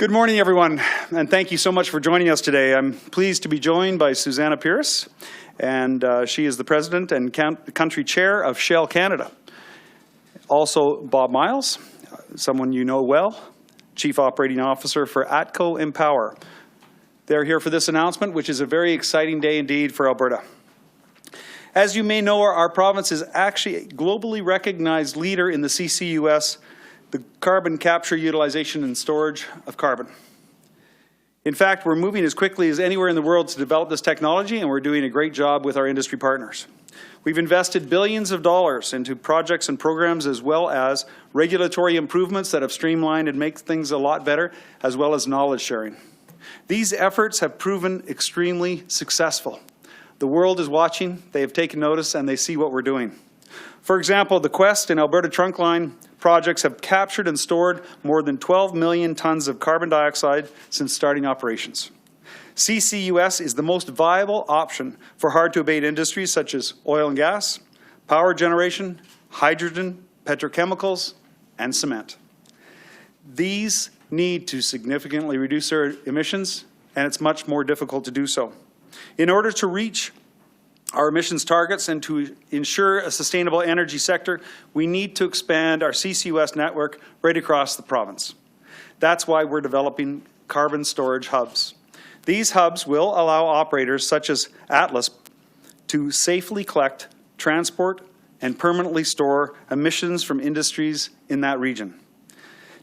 Good morning, everyone, and thank you so much for joining us today. I'm pleased to be joined by Susannah Pierce, and she is the President and Country Chair of Shell Canada. Also, Bob Myles, someone you know well, Chief Operating Officer for ATCO EnPower. They're here for this announcement, which is a very exciting day indeed for Alberta. As you may know, our province is actually a globally recognized leader in the CCUS, the carbon capture, utilization, and storage of carbon. In fact, we're moving as quickly as anywhere in the world to develop this technology, and we're doing a great job with our industry partners. We've invested billions of dollars into projects and programs, as well as regulatory improvements that have streamlined and make things a lot better, as well as knowledge sharing. These efforts have proven extremely successful. The world is watching, they have taken notice, and they see what we're doing. For example, the Quest and Alberta Trunkline projects have captured and stored more than 12 million tons of carbon dioxide since starting operations. CCUS is the most viable option for hard-to-abate industries such as oil and gas, power generation, hydrogen, petrochemicals, and cement. These need to significantly reduce their emissions, and it's much more difficult to do so. In order to reach our emissions targets and to ensure a sustainable energy sector, we need to expand our CCUS network right across the province. That's why we're developing carbon storage hubs. These hubs will allow operators such as Atlas to safely collect, transport, and permanently store emissions from industries in that region.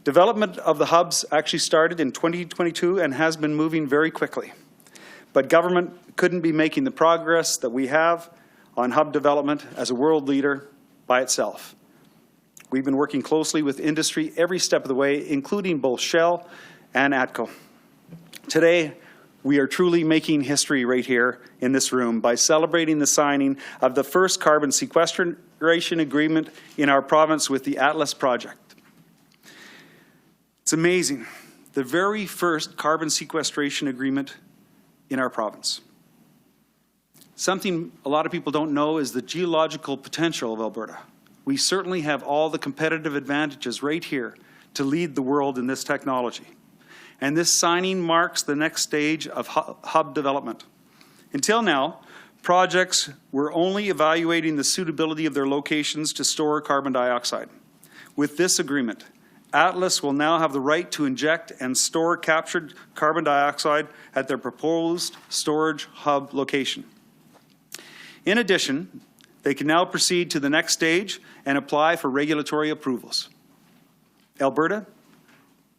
Development of the hubs actually started in 2022 and has been moving very quickly. But government couldn't be making the progress that we have on hub development as a world leader by itself. We've been working closely with industry every step of the way, including both Shell and ATCO. Today, we are truly making history right here in this room by celebrating the signing of the first carbon sequestration agreement in our province with the Atlas project. It's amazing. The very first carbon sequestration agreement in our province. Something a lot of people don't know is the geological potential of Alberta. We certainly have all the competitive advantages right here to lead the world in this technology. And this signing marks the next stage of hub development. Until now, projects were only evaluating the suitability of their locations to store carbon dioxide. With this agreement, Atlas will now have the right to inject and store captured carbon dioxide at their proposed storage hub location. In addition, they can now proceed to the next stage and apply for regulatory approvals. Alberta,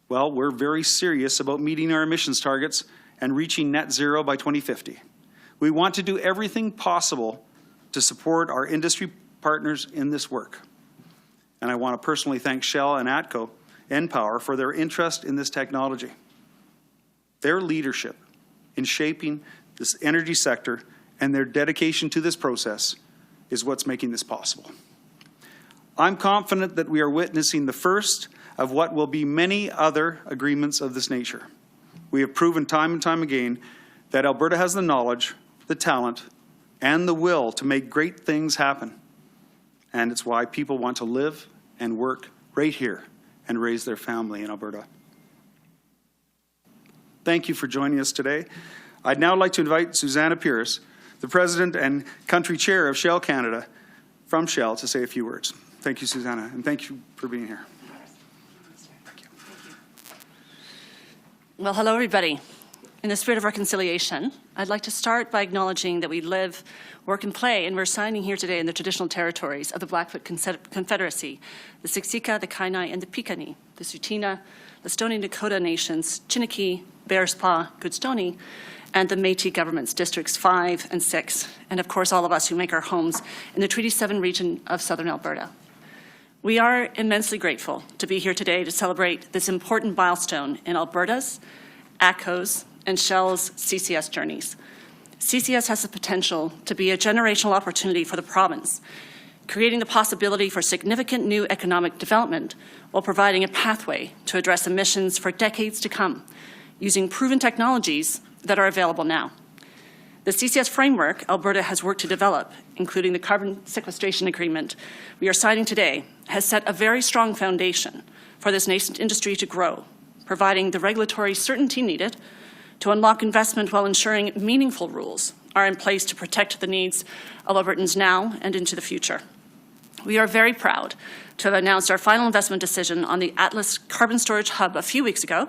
well, we're very serious about meeting our emissions targets and reaching net zero by 2050. We want to do everything possible to support our industry partners in this work. And I want to personally thank Shell and ATCO EnPower for their interest in this technology. Their leadership in shaping this energy sector and their dedication to this process is what's making this possible. I'm confident that we are witnessing the first of what will be many other agreements of this nature. We have proven time and time again that Alberta has the knowledge, the talent, and the will to make great things happen. And it's why people want to live and work right here and raise their family in Alberta. Thank you for joining us today. I'd now like to invite Susannah Pierce, the President and Country Chair of Shell Canada, from Shell, to say a few words. Thank you, Susannah, and thank you for being here. Thank you. Well, hello, everybody. In the spirit of reconciliation, I'd like to start by acknowledging that we live, work, and play, and we're signing here today in the traditional territories of the Blackfoot Confederacy, the Siksika, the Kainai, and the Piikani, the Tsuut'ina, the Stoney Nakoda Nations, Chiniki, Bearspaw, Goodstoney, and the Métis governments, Districts 5 and 6, and of course all of us who make our homes in the Treaty 7 region of southern Alberta. We are immensely grateful to be here today to celebrate this important milestone in Alberta's, ATCO's, and Shell's CCS journeys. CCS has the potential to be a generational opportunity for the province, creating the possibility for significant new economic development while providing a pathway to address emissions for decades to come, using proven technologies that are available now. The CCS framework Alberta has worked to develop, including the carbon sequestration agreement we are signing today, has set a very strong foundation for this nascent industry to grow, providing the regulatory certainty needed to unlock investment while ensuring meaningful rules are in place to protect the needs of Albertans now and into the future. We are very proud to have announced our final investment decision on the Atlas Carbon Storage Hub a few weeks ago,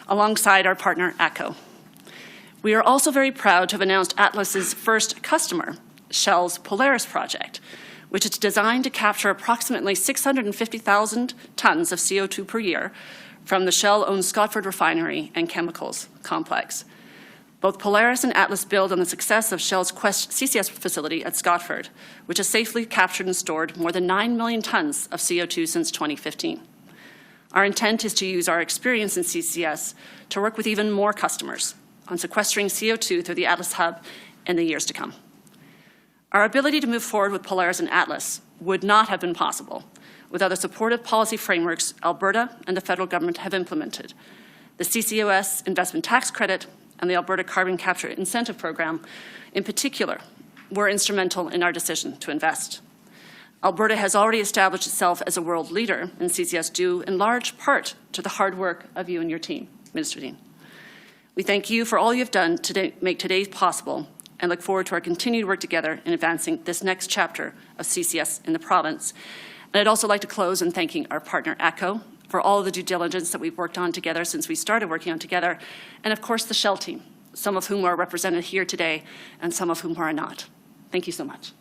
alongside our partner ATCO. We are also very proud to have announced Atlas's first customer, Shell's Polaris project, which is designed to capture approximately 650,000 tons of CO2 per year from the Shell-owned Scotford refinery and chemicals complex. Both Polaris and Atlas build on the success of Shell's Quest CCS facility at Scotford, which has safely captured and stored more than 9 million tons of CO2 since 2015. Our intent is to use our experience in CCS to work with even more customers on sequestering CO2 through the Atlas Hub in the years to come. Our ability to move forward with Polaris and Atlas would not have been possible without the supportive policy frameworks Alberta and the federal government have implemented. The CCUS investment tax credit and the Alberta Carbon Capture Incentive Program, in particular, were instrumental in our decision to invest. Alberta has already established itself as a world leader in CCS due in large part to the hard work of you and your team, Minister Dean. We thank you for all you have done to make today possible and look forward to our continued work together in advancing this next chapter of CCS in the province. And I'd also like to close in thanking our partner ATCO for all of the due diligence that we've worked on together since we started working on together, and of course the Shell team, some of whom are represented here today and some of whom are not. Thank you so much.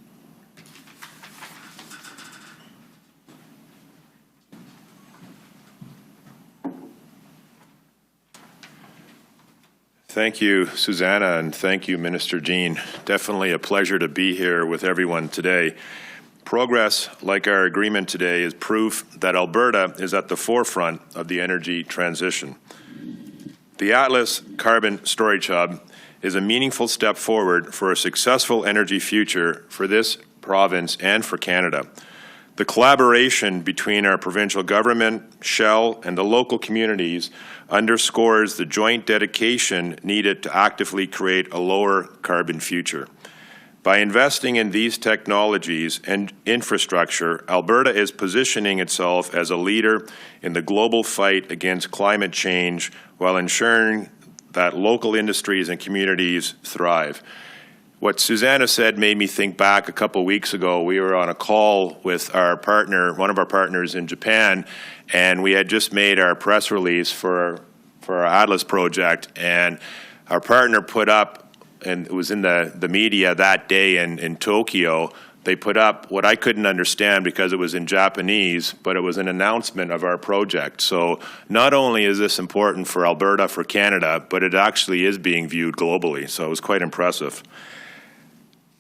Thank you, Susannah, and thank you, Minister Dean. Definitely a pleasure to be here with everyone today. Progress, like our agreement today, is proof that Alberta is at the forefront of the energy transition. The Atlas Carbon Storage Hub is a meaningful step forward for a successful energy future for this province and for Canada. The collaboration between our provincial government, Shell, and the local communities underscores the joint dedication needed to actively create a lower carbon future. By investing in these technologies and infrastructure, Alberta is positioning itself as a leader in the global fight against climate change while ensuring that local industries and communities thrive. What Susannah said made me think back a couple weeks ago. We were on a call with our partner, one of our partners in Japan, and we had just made our press release for our Atlas project, and our partner put up, and it was in the media that day in Tokyo, they put up what I couldn't understand because it was in Japanese, but it was an announcement of our project. So not only is this important for Alberta, for Canada, but it actually is being viewed globally. So it was quite impressive.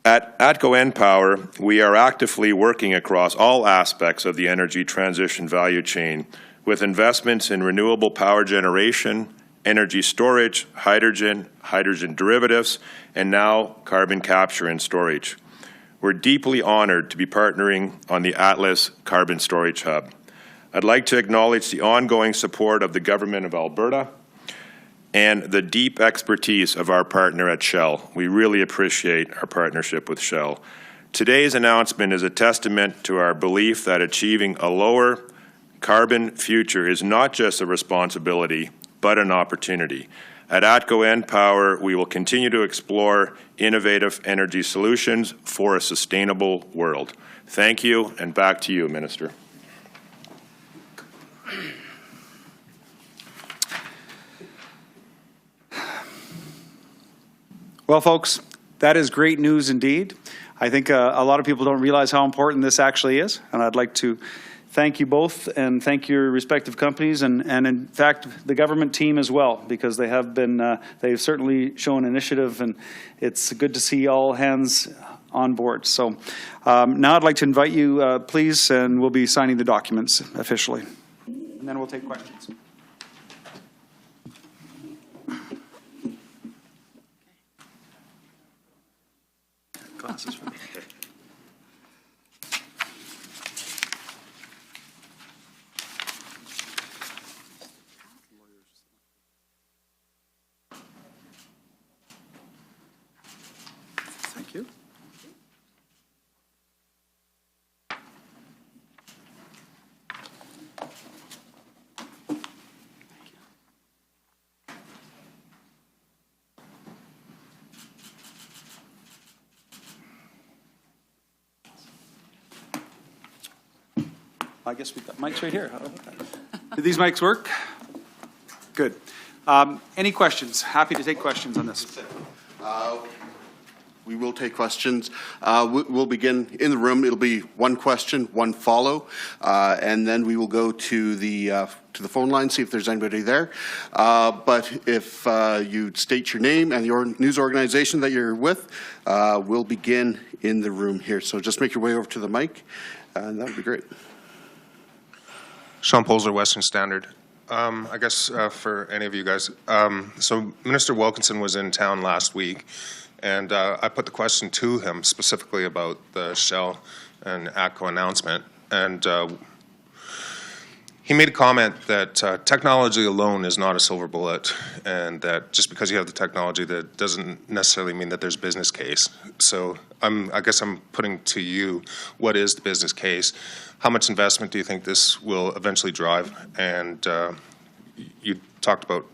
At ATCO EnPower, we are actively working across all aspects of the energy transition value chain with investments in renewable power generation, energy storage, hydrogen derivatives, and now carbon capture and storage. We're deeply honored to be partnering on the Atlas Carbon Storage Hub. I'd like to acknowledge the ongoing support of the Government of Alberta and the deep expertise of our partner at Shell. We really appreciate our partnership with Shell. Today's announcement is a testament to our belief that achieving a lower carbon future is not just a responsibility, but an opportunity. At ATCO EnPower, we will continue to explore innovative energy solutions for a sustainable world. Thank you, and back to you, Minister. Well, folks, that is great news indeed. I think a lot of people don't realize how important this actually is, and I'd like to thank you both and thank your respective companies and in fact the government team as well, because they have been they've certainly shown initiative, and it's good to see all hands on board. So now I'd like to invite you please, and we'll be signing the documents officially, and then we'll take questions. Glasses for me. Thank you. I guess we've got mics right here. Do these mics work? Good. Any questions? Happy to take questions on this. We will take questions. We'll begin in the room. It'll be one question, one follow, and then we will go to the phone line, see if there's anybody there. But if you state your name and your news organization that you're with, we'll begin in the room here. So just make your way over to the mic, and that would be great. Sean Polzer, Western Standard. I guess for any of you guys, so Minister Wilkinson was in town last week, and I put the question to him specifically about the Shell and ATCO announcement, and he made a comment that technology alone is not a silver bullet, and that just because you have the technology, that doesn't necessarily mean that there's business case. So I guess I'm putting to you, what is the business case? How much investment do you think this will eventually drive? And you talked about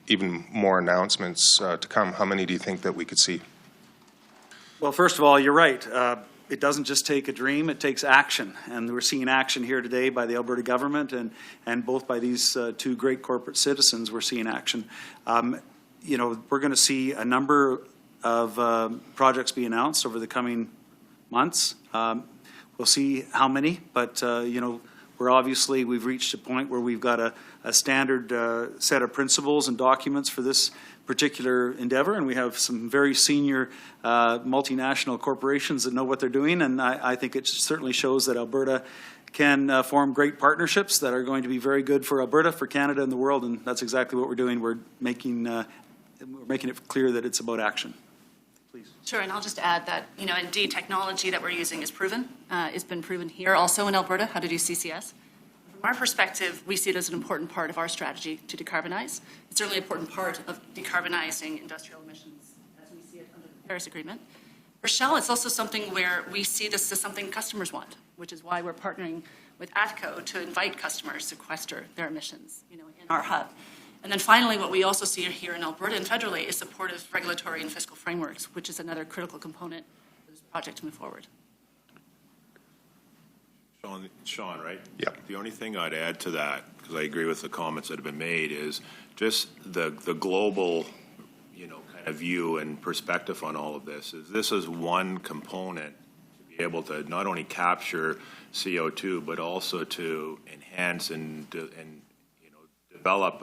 even more announcements to come. How many do you think that we could see? Well, first of all, you're right. It doesn't just take a dream, it takes action. And we're seeing action here today by the Alberta government and both by these two great corporate citizens, we're seeing action. You know, we're going to see a number of projects be announced over the coming months. We'll see how many, but you know, we've reached a point where we've got a standard set of principles and documents for this particular endeavor, and we have some very senior multinational corporations that know what they're doing, and I think it certainly shows that Alberta can form great partnerships that are going to be very good for Alberta, for Canada, and the world, and that's exactly what we're doing. We're making it clear that it's about action. Please. Sure, and I'll just add that, you know, indeed, technology that we're using is proven. It's been proven here also in Alberta, how to do CCS. From our perspective, we see it as an important part of our strategy to decarbonize. It's certainly an important part of decarbonizing industrial emissions as we see it under the Paris Agreement. For Shell, it's also something where we see this as something customers want, which is why we're partnering with ATCO to invite customers to sequester their emissions, you know, in our hub. And then finally, what we also see here in Alberta and federally is supportive regulatory and fiscal frameworks, which is another critical component for this project to move forward. Sean, right? Yeah. The only thing I'd add to that, because I agree with the comments that have been made, is just the global, you know, kind of view and perspective on all of this. This is one component to be able to not only capture CO2, but also to enhance and you know, develop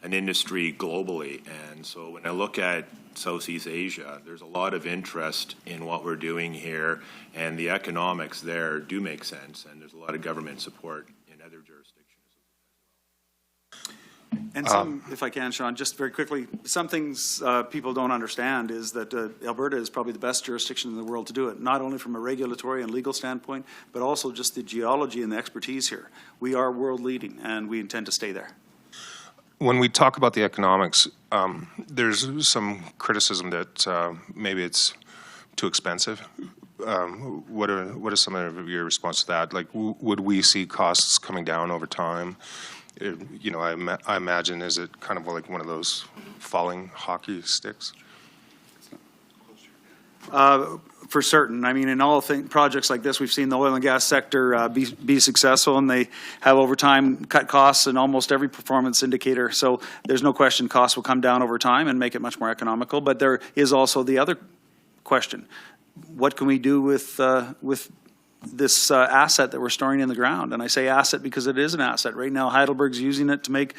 an industry globally. And so when I look at Southeast Asia, there's a lot of interest in what we're doing here, and the economics there do make sense, and there's a lot of government support in other jurisdictions as well. And some, if I can, Sean, just very quickly, some things people don't understand is that Alberta is probably the best jurisdiction in the world to do it, not only from a regulatory and legal standpoint, but also just the geology and the expertise here. We are world leading, and we intend to stay there. When we talk about the economics, there's some criticism that maybe it's too expensive. What are some of your response to that? Like, would we see costs coming down over time? You know, I imagine, is it kind of like one of those falling hockey sticks? For certain. I mean, in all projects like this, we've seen the oil and gas sector be successful, and they have over time cut costs in almost every performance indicator. So there's no question costs will come down over time and make it much more economical. But there is also the other question: what can we do with this asset that we're storing in the ground? And I say asset because it is an asset. Right now, Heidelberg's using it to make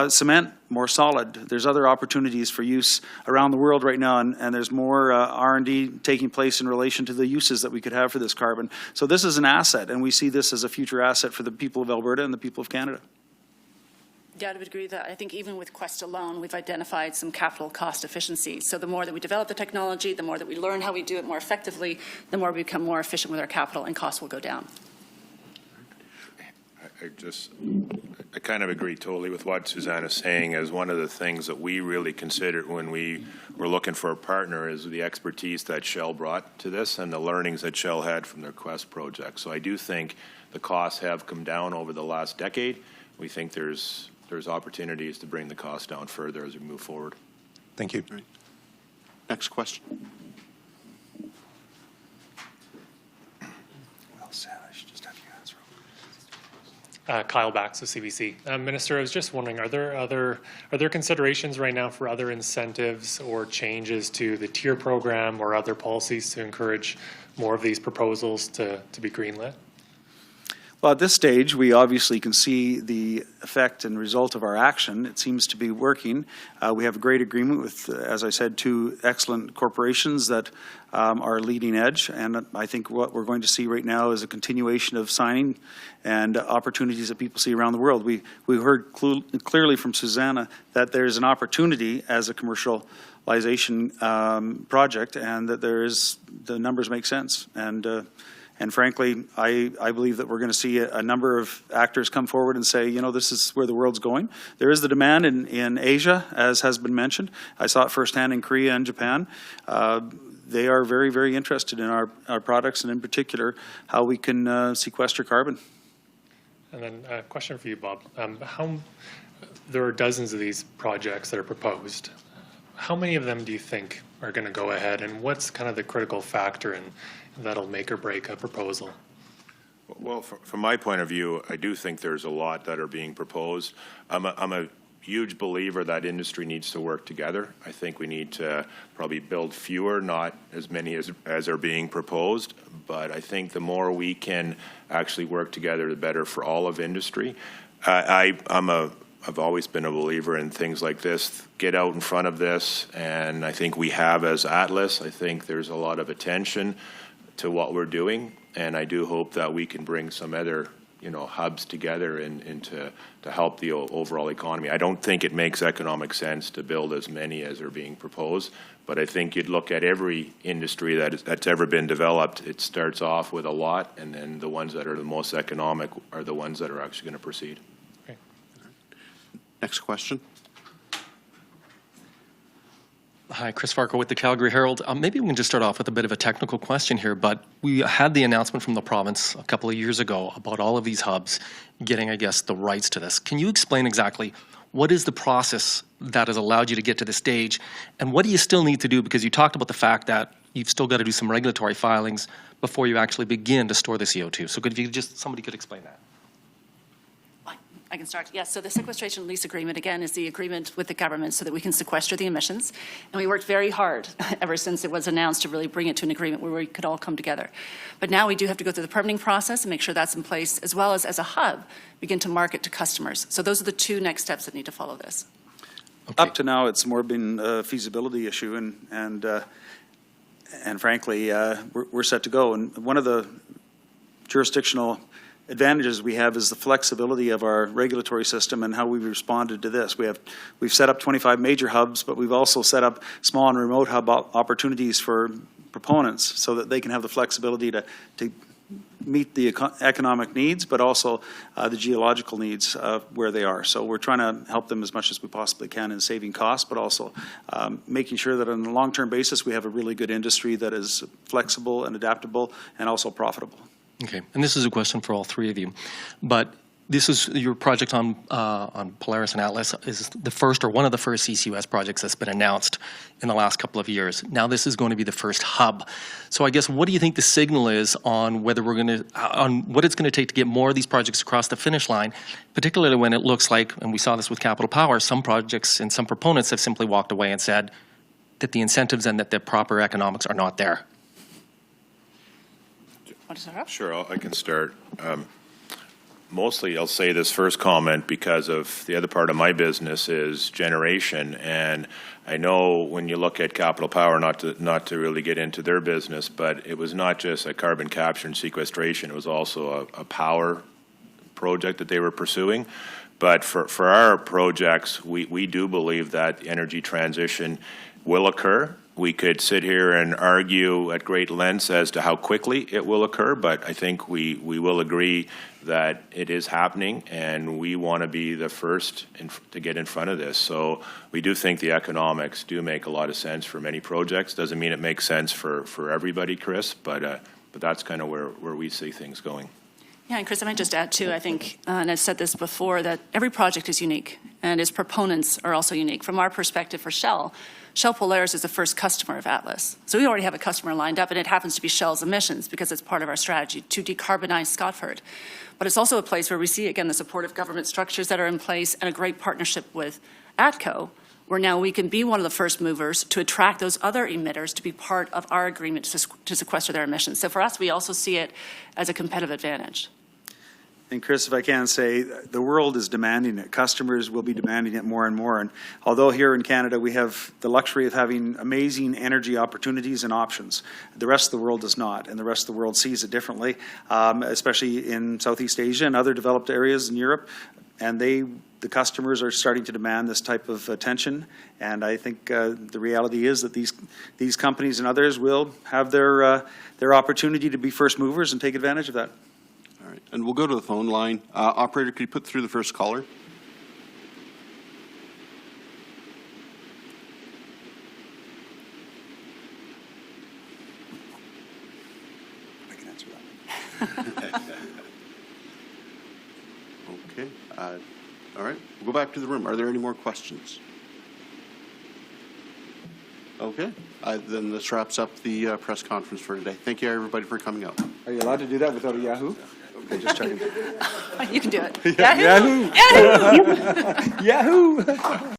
cement more solid. There's other opportunities for use around the world right now, and there's more R&D taking place in relation to the uses that we could have for this carbon. So this is an asset, and we see this as a future asset for the people of Alberta and the people of Canada. Yeah, I would agree that I think even with Quest alone, we've identified some capital cost efficiencies. So the more that we develop the technology, the more that we learn how we do it more effectively, the more we become more efficient with our capital, and costs will go down. I kind of agree totally with what Susannah's saying. As one of the things that we really considered when we were looking for a partner is the expertise that Shell brought to this and the learnings that Shell had from their Quest project. So I do think the costs have come down over the last decade. We think there's opportunities to bring the cost down further as we move forward. Thank you. Right. Next question. Well said. I should just have you answer. Kyle Bax of CBC. Minister, I was just wondering, are there considerations right now for other incentives or changes to the tier program or other policies to encourage more of these proposals to be greenlit? Well, at this stage, we obviously can see the effect and result of our action. It seems to be working. We have a great agreement with, as I said, 2 excellent corporations that are leading edge. And I think what we're going to see right now is a continuation of signing and opportunities that people see around the world. We heard clearly from Susannah that there's an opportunity as a commercialization project, and that the numbers make sense. And frankly, I believe that we're going to see a number of actors come forward and say, you know, this is where the world's going. There is the demand in Asia, as has been mentioned. I saw it firsthand in Korea and Japan. They are very, very interested in our products, and in particular, how we can sequester carbon. And then a question for you, Bob. There are dozens of these projects that are proposed. How many of them do you think are going to go ahead, and what's kind of the critical factor that'll make or break a proposal? Well, from my point of view, I do think there's a lot that are being proposed. I'm a huge believer that industry needs to work together. I think we need to probably build fewer, not as many as are being proposed, but I think the more we can actually work together, the better for all of industry. I've always been a believer in things like this. Get out in front of this, and I think we have as Atlas. I think there's a lot of attention to what we're doing, and I do hope that we can bring some other, hubs together to help the overall economy. I don't think it makes economic sense to build as many as are being proposed, but I think you'd look at every industry that's ever been developed. It starts off with a lot, and then the ones that are the most economic are the ones that are actually going to proceed. Okay. Next question. Hi, Chris Farquhar with the Calgary Herald. Maybe we can just start off with a bit of a technical question here, but we had the announcement from the province a couple of years ago about all of these hubs getting, I guess, the rights to this. Can you explain exactly what is the process that has allowed you to get to this stage, and what do you still need to do? Because you talked about the fact that you've still got to do some regulatory filings before you actually begin to store the CO2. So somebody could explain that. I can start. Yes, so the sequestration lease agreement, again, is the agreement with the government so that we can sequester the emissions. And we worked very hard ever since it was announced to really bring it to an agreement where we could all come together. But now we do have to go through the permitting process and make sure that's in place, as well as a hub, begin to market to customers. So those are the 2 next steps that need to follow this. Okay. Up to now, it's more been a feasibility issue, and frankly, we're set to go. And one of the jurisdictional advantages we have is the flexibility of our regulatory system and how we've responded to this. We've set up 25 major hubs, but we've also set up small and remote hub opportunities for proponents so that they can have the flexibility to meet the economic needs, but also the geological needs where they are. So we're trying to help them as much as we possibly can in saving costs, but also making sure that on a long-term basis we have a really good industry that is flexible and adaptable and also profitable. Okay, and this is a question for all 3 of you, but this is your project on Polaris and Atlas is the first or one of the first CCUS projects that's been announced in the last couple of years. Now this is going to be the first hub. So I guess what do you think the signal is on whether we're going to on what it's going to take to get more of these projects across the finish line, particularly when it looks like, and we saw this with Capital Power, some projects and some proponents have simply walked away and said that the incentives and that the proper economics are not there. Want to start off? Sure, I can start. Mostly I'll say this first comment because of the other part of my business is generation. And I know when you look at Capital Power, not to really get into their business, but it was not just a carbon capture and sequestration. It was also a power project that they were pursuing. But for our projects, we do believe that the energy transition will occur. We could sit here and argue at great lengths as to how quickly it will occur, but I think we will agree that it is happening, and we want to be the first to get in front of this. So we do think the economics do make a lot of sense for many projects. Doesn't mean it makes sense for everybody, Chris, but that's kind of where we see things going. Yeah, and Chris, I might just add too, I think, and I've said this before, that every project is unique and its proponents are also unique. From our perspective for Shell, Shell Polaris is the first customer of Atlas. So we already have a customer lined up, and it happens to be Shell's emissions because it's part of our strategy to decarbonize Scotford. But it's also a place where we see, again, the support of government structures that are in place and a great partnership with ATCO, where now we can be one of the first movers to attract those other emitters to be part of our agreement to sequester their emissions. So for us, we also see it as a competitive advantage. And Chris, if I can say, the world is demanding it. Customers will be demanding it more and more. And although here in Canada we have the luxury of having amazing energy opportunities and options, the rest of the world does not. And the rest of the world sees it differently, especially in Southeast Asia and other developed areas in Europe. And the customers are starting to demand this type of attention. And I think the reality is that these companies and others will have their opportunity to be first movers and take advantage of that. All right, and we'll go to the phone line. Operator, could you put through the first caller? I can answer that. Okay. All right, we'll go back to the room. Are there any more questions? Okay, then this wraps up the press conference for today. Thank you, everybody, for coming out. Are you allowed to do that without a Yahoo? Okay, just checking. You can do it. Yahoo! Yahoo! Yahoo!